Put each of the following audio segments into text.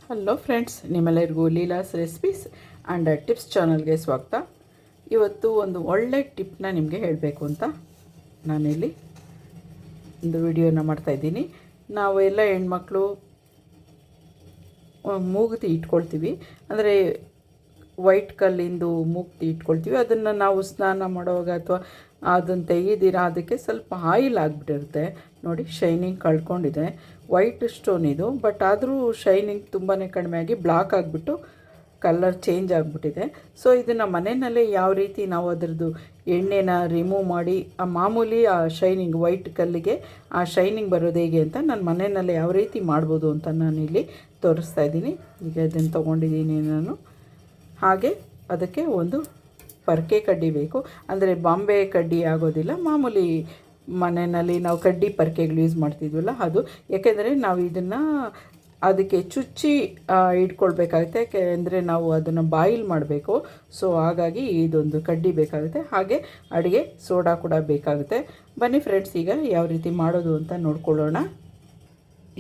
Hello friends, ನಿಮ್ಮೆಲ್ಲರಿಗೂ Leela's recipes and tips ಚಾನಲ್ಗೆ ಸ್ವಾಗತ. ಇವತ್ತು ಒಂದು ಒಳ್ಳೆ ಟಿಪ್ನ ನಿಮಗೆ ಹೇಳಬೇಕು ಅಂತ ನಾನಿಲ್ಲಿ ಒಂದು ವಿಡಿಯೋನ ಮಾಡ್ತಾಯಿದ್ದೀನಿ. ನಾವು ಎಲ್ಲ ಹೆಣ್ಮಕ್ಳು ಮೂಗುತಿ ಇಟ್ಕೊಳ್ತೀವಿ, ಅಂದರೆ ವೈಟ್ ಕಲ್ಲಿಂದು ಮೂಗುತಿ ಇಟ್ಕೊಳ್ತೀವಿ. ಅದನ್ನು ನಾವು ಸ್ನಾನ ಮಾಡುವಾಗ ಅಥವಾ ಅದನ್ನು ತೆಗೆದಿರ ಅದಕ್ಕೆ ಸ್ವಲ್ಪ ಆಯಿಲ್ ಆಗಿಬಿಟ್ಟಿರುತ್ತೆ. ನೋಡಿ, ಶೈನಿಂಗ್ ಕಳ್ಕೊಂಡಿದೆ. ವೈಟ್ ಸ್ಟೋನ್ ಇದು, ಬಟ್ ಆದರೂ ಶೈನಿಂಗ್ ತುಂಬಾ ಕಡಿಮೆ ಆಗಿ ಬ್ಲಾಕ್ ಆಗಿಬಿಟ್ಟು ಕಲರ್ ಚೇಂಜ್ ಆಗಿಬಿಟ್ಟಿದೆ. ಸೊ ಇದನ್ನು ಮನೆಯಲ್ಲೇ ಯಾವ ರೀತಿ ನಾವು ಅದರದ್ದು ಎಣ್ಣೆನ ರಿಮೂವ್ ಮಾಡಿ ಮಾಮೂಲಿ ಆ ಶೈನಿಂಗ್ ವೈಟ್ ಕಲ್ಲಿಗೆ ಆ ಶೈನಿಂಗ್ ಬರೋದು ಹೇಗೆ ಅಂತ ನಾನು ಮನೆಯಲ್ಲೇ ಯಾವ ರೀತಿ ಮಾಡ್ಬೋದು ಅಂತ ನಾನಿಲ್ಲಿ ತೋರಿಸ್ತಾ ಇದ್ದೀನಿ. ಈಗ ಇದನ್ನು ತೊಗೊಂಡಿದ್ದೀನಿ ನಾನು. ಹಾಗೆ ಅದಕ್ಕೆ ಒಂದು ಪರ್ಕೆ ಕಡ್ಡಿ ಬೇಕು, ಅಂದರೆ ಬಾಂಬೆ ಕಡ್ಡಿ ಆಗೋದಿಲ್ಲ, ಮಾಮೂಲಿ ಮನೆಯಲ್ಲಿ ನಾವು ಕಡ್ಡಿ ಪರ್ಕೆಗಳು ಯೂಸ್ ಮಾಡ್ತಿದ್ವಲ್ಲ ಅದು. ಯಾಕೆಂದರೆ ನಾವು ಇದನ್ನು ಅದಕ್ಕೆ ಚುಚ್ಚಿ ಇಟ್ಕೊಳ್ಬೇಕಾಗುತ್ತೆ, ಯಾಕೆಂದರೆ ನಾವು ಅದನ್ನು ಬಾಯಿಲ್ ಮಾಡಬೇಕು. ಸೊ ಹಾಗಾಗಿ ಇದೊಂದು ಕಡ್ಡಿ ಬೇಕಾಗುತ್ತೆ. ಹಾಗೆ ಅಡುಗೆ ಸೋಡಾ ಕೂಡ ಬೇಕಾಗುತ್ತೆ. ಬನ್ನಿ ಫ್ರೆಂಡ್ಸ್, ಈಗ ಯಾವ ರೀತಿ ಮಾಡೋದು ಅಂತ ನೋಡ್ಕೊಳ್ಳೋಣ.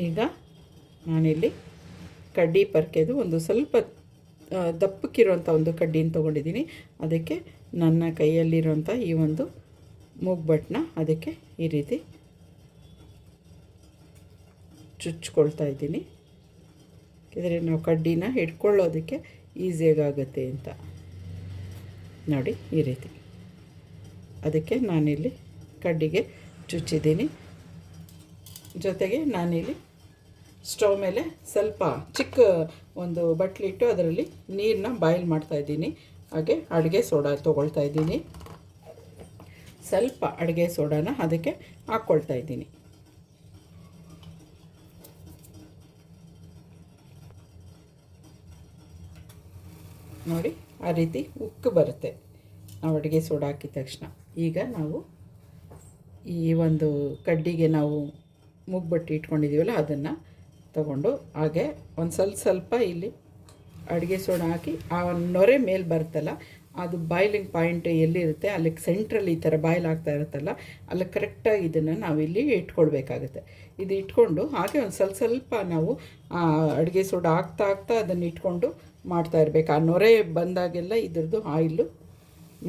ಈಗ ನಾನಿಲ್ಲಿ ಕಡ್ಡಿ ಪರ್ಕೆದು ಒಂದು ಸ್ವಲ್ಪ ದಪ್ಪಕ್ಕಿರುವಂಥ ಒಂದು ಕಡ್ಡಿನ ತೊಗೊಂಡಿದ್ದೀನಿ. ಅದಕ್ಕೆ ನನ್ನ ಕೈಯಲ್ಲಿರುವಂಥ ಈ ಒಂದು ಮೂಗ್ಬಟ್ಟನ್ನ ಅದಕ್ಕೆ ಈ ರೀತಿ ಚುಚ್ಕೊಳ್ತಾ ಇದ್ದೀನಿ. ಯಾಕೆಂದರೆ ನಾವು ಕಡ್ಡಿನ ಹಿಡ್ಕೊಳ್ಳೋದಕ್ಕೆ ಈಸಿಯಾಗುತ್ತೆ ಅಂತ. ನೋಡಿ, ಈ ರೀತಿ ಅದಕ್ಕೆ ನಾನಿಲ್ಲಿ ಕಡ್ಡಿಗೆ ಚುಚ್ಚಿದ್ದೀನಿ. ಜೊತೆಗೆ ನಾನಿಲ್ಲಿ ಸ್ಟವ್ ಮೇಲೆ ಸ್ವಲ್ಪ ಚಿಕ್ಕ ಒಂದು ಬಟ್ಲಿಟ್ಟು ಅದರಲ್ಲಿ ನೀರನ್ನ ಬಾಯ್ಲ್ ಮಾಡ್ತಾಯಿದ್ದೀನಿ. ಹಾಗೆ ಅಡುಗೆ ಸೋಡಾ ತೊಗೊಳ್ತಾ ಇದ್ದೀನಿ. ಸ್ವಲ್ಪ ಅಡುಗೆ ಸೋಡಾನ ಅದಕ್ಕೆ ಹಾಕ್ಕೊಳ್ತಾ ಇದ್ದೀನಿ. ನೋಡಿ, ಆ ರೀತಿ ಉಕ್ಕು ಬರುತ್ತೆ ನಾವು ಅಡುಗೆ ಸೋಡಾ ಹಾಕಿದ ತಕ್ಷಣ. ಈಗ ನಾವು ಈ ಒಂದು ಕಡ್ಡಿಗೆ ನಾವು ಮೂಗ್ಬಟ್ಟು ಇಟ್ಕೊಂಡಿದ್ದೀವಲ್ಲ ಅದನ್ನು ತಗೊಂಡು ಹಾಗೆ ಒಂದು ಸ್ವಲ್ಪ ಇಲ್ಲಿ ಅಡುಗೆ ಸೋಡಾ ಹಾಕಿ ಆ ನೊರೆ ಮೇಲೆ ಬರುತ್ತಲ್ಲ, ಅದು ಬಾಯ್ಲಿಂಗ್ ಪಾಯಿಂಟ್ ಎಲ್ಲಿರುತ್ತೆ ಅಲ್ಲಿಗೆ ಸೆಂಟ್ರಲ್ಲಿ ಈ ಥರ ಬಾಯ್ಲ್ ಆಗ್ತಾ ಇರುತ್ತಲ್ಲ, ಅಲ್ಲಿ ಕರೆಕ್ಟಾಗಿ ಇದನ್ನು ನಾವಿಲ್ಲಿ ಇಟ್ಕೊಳ್ಬೇಕಾಗುತ್ತೆ. ಇದು ಇಟ್ಕೊಂಡು ಹಾಗೆ ಒಂದು ಸ್ವಲ್ಪ ನಾವು ಅಡುಗೆ ಸೋಡಾ ಹಾಕ್ತಾ ಅದನ್ನು ಇಟ್ಕೊಂಡು ಮಾಡ್ತಾ ಇರಬೇಕು. ಆ ನೊರೆ ಬಂದಾಗೆಲ್ಲ ಇದ್ರದ್ದು ಆಯಿಲು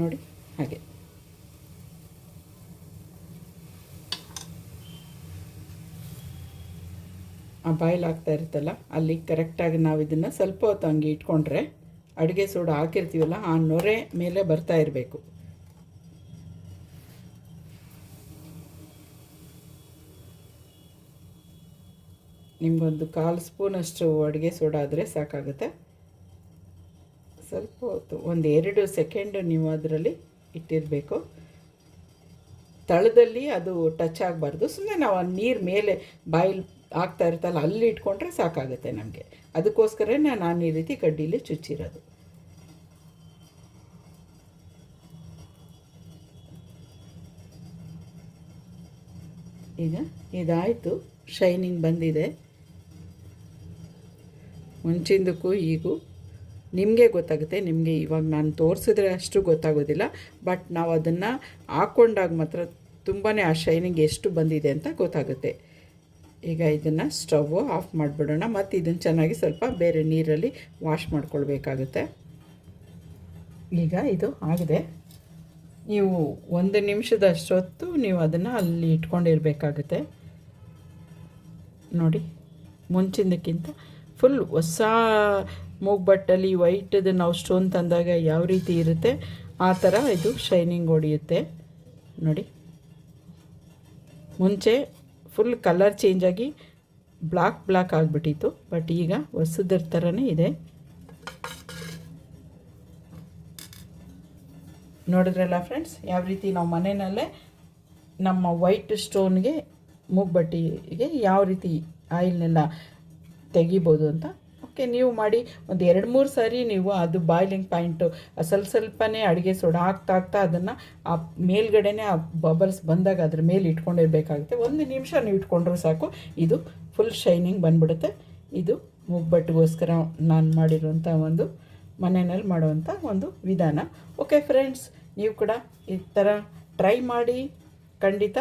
ನೋಡಿ ಹಾಗೆ. ಆ ಬಾಯ್ಲ್ ಆಗ್ತಾ ಇರುತ್ತಲ್ಲ ಅಲ್ಲಿ ಕರೆಕ್ಟಾಗಿ ನಾವು ಇದನ್ನು ಸ್ವಲ್ಪ ಹೊತ್ತು ಹಂಗೆ ಇಟ್ಕೊಂಡ್ರೆ ಅಡುಗೆ ಸೋಡಾ ಹಾಕಿರ್ತೀವಲ್ಲ ಆ ನೊರೆ ಮೇಲೆ ಬರ್ತಾ ಇರಬೇಕು. ನಿಮಗೊಂದು 1/4 ಸ್ಪೂನಷ್ಟು ಅಡುಗೆ ಸೋಡಾ ಆದರೆ ಸಾಕಾಗುತ್ತೆ. ಸ್ವಲ್ಪ ಹೊತ್ತು 1-2 ಸೆಕೆಂಡು ನೀವು ಅದರಲ್ಲಿ ಇಟ್ಟಿರಬೇಕು. ತಳದಲ್ಲಿ ಅದು ಟಚ್ ಆಗಬಾರ್ದು. ಸುಮ್ಮನೆ ನಾವು ಆ ನೀರು ಮೇಲೆ ಬಾಯ್ಲ್ ಆಗ್ತಾ ಇರುತ್ತಲ್ಲ ಅಲ್ಲಿ ಇಟ್ಕೊಂಡ್ರೆ ಸಾಕಾಗುತ್ತೆ ನಮಗೆ. ಅದಕ್ಕೋಸ್ಕರ ನಾನು ಈ ರೀತಿ ಕಡ್ಡೀಲಿ ಚುಚ್ಚಿರೋದು. ಈಗ ಇದಾಯಿತು, ಶೈನಿಂಗ್ ಬಂದಿದೆ. ಮುಂಚಿಂದಕ್ಕೂ ಈಗೂ ನಿಮಗೆ ಗೊತ್ತಾಗುತ್ತೆ. ನಿಮಗೆ ಇವಾಗ ನಾನು ತೋರಿಸಿದ್ರೆ ಅಷ್ಟು ಗೊತ್ತಾಗೋದಿಲ್ಲ, ಬಟ್ ನಾವು ಅದನ್ನು ಹಾಕ್ಕೊಂಡಾಗ ಮಾತ್ರ ತುಂಬಾ ಆ ಶೈನಿಂಗ್ ಎಷ್ಟು ಬಂದಿದೆ ಅಂತ ಗೊತ್ತಾಗುತ್ತೆ. ಈಗ ಇದನ್ನು ಸ್ಟವ್ವು ಆಫ್ ಮಾಡಿಬಿಡೋಣ. ಮತ್ತು ಇದನ್ನು ಚೆನ್ನಾಗಿ ಸ್ವಲ್ಪ ಬೇರೆ ನೀರಲ್ಲಿ ವಾಶ್ ಮಾಡ್ಕೊಳ್ಬೇಕಾಗುತ್ತೆ. ಈಗ ಇದು ಆಗಿದೆ. ನೀವು 1 ನಿಮಿಷದಷ್ಟೊತ್ತು ನೀವು ಅದನ್ನು ಅಲ್ಲಿ ಇಟ್ಕೊಂಡಿರಬೇಕಾಗುತ್ತೆ. ನೋಡಿ, ಮುಂಚಿನದಕ್ಕಿಂತ ಫುಲ್ ಹೊಸ ಮೂಗ್ಬಟ್ಟಲ್ಲಿ ವೈಟದು ನಾವು ಸ್ಟೋನ್ ತಂದಾಗ ಯಾವ ರೀತಿ ಇರುತ್ತೆ ಆ ಥರ ಇದು ಶೈನಿಂಗ್ ಹೊಡೆಯುತ್ತೆ. ನೋಡಿ, ಮುಂಚೆ ಫುಲ್ ಕಲರ್ ಚೇಂಜ್ ಆಗಿ ಬ್ಲಾಕ್ ಆಗಿಬಿಟ್ಟಿತ್ತು, ಬಟ್ ಈಗ ಹೊಸದ್ರ ಥರನೇ ಇದೆ. ನೋಡಿದ್ರಲ್ಲ ಫ್ರೆಂಡ್ಸ್, ಯಾವ ರೀತಿ ನಾವು ಮನೆಯಲ್ಲೇ ನಮ್ಮ ವೈಟ್ ಸ್ಟೋನ್ಗೆ ಮೂಗ್ಬಟ್ಟಿಗೆ ಯಾವ ರೀತಿ ಆಯಿಲ್ನೆಲ್ಲ ತೆಗಿಬೋದು ಅಂತ. ಓಕೆ, ನೀವು ಮಾಡಿ ಒಂದು 2-3 ಸಾರಿ ನೀವು ಅದು ಬಾಯ್ಲಿಂಗ್ ಪಾಯಿಂಟು ಸ್ವಲ್ಪನೇ ಅಡುಗೆ ಸೋಡಾ ಹಾಕ್ತಾ ಅದನ್ನು ಆ ಮೇಲ್ಗಡೆನೇ ಆ ಬಬಲ್ಸ್ ಬಂದಾಗ ಅದ್ರ ಮೇಲೆ ಇಟ್ಕೊಂಡಿರಬೇಕಾಗುತ್ತೆ. 1 ನಿಮಿಷ ನೀವು ಇಟ್ಕೊಂಡ್ರೂ ಸಾಕು, ಇದು ಫುಲ್ ಶೈನಿಂಗ್ ಬಂದ್ಬಿಡುತ್ತೆ. ಇದು ಮೂಗ್ಬಟ್ಟಿಗೋಸ್ಕರ ನಾನು ಮಾಡಿರುವಂಥ ಒಂದು ಮನೆಯಲ್ಲಿ ಮಾಡುವಂಥ ಒಂದು ವಿಧಾನ. ಓಕೆ ಫ್ರೆಂಡ್ಸ್, ನೀವು ಕೂಡ ಈ ಥರ ಟ್ರೈ ಮಾಡಿ, ಖಂಡಿತ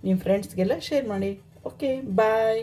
ನಿಮ್ಮ ಫ್ರೆಂಡ್ಸ್ಗೆಲ್ಲ ಶೇರ್ ಮಾಡಿ. ಓಕೆ, ಬಾಯ್.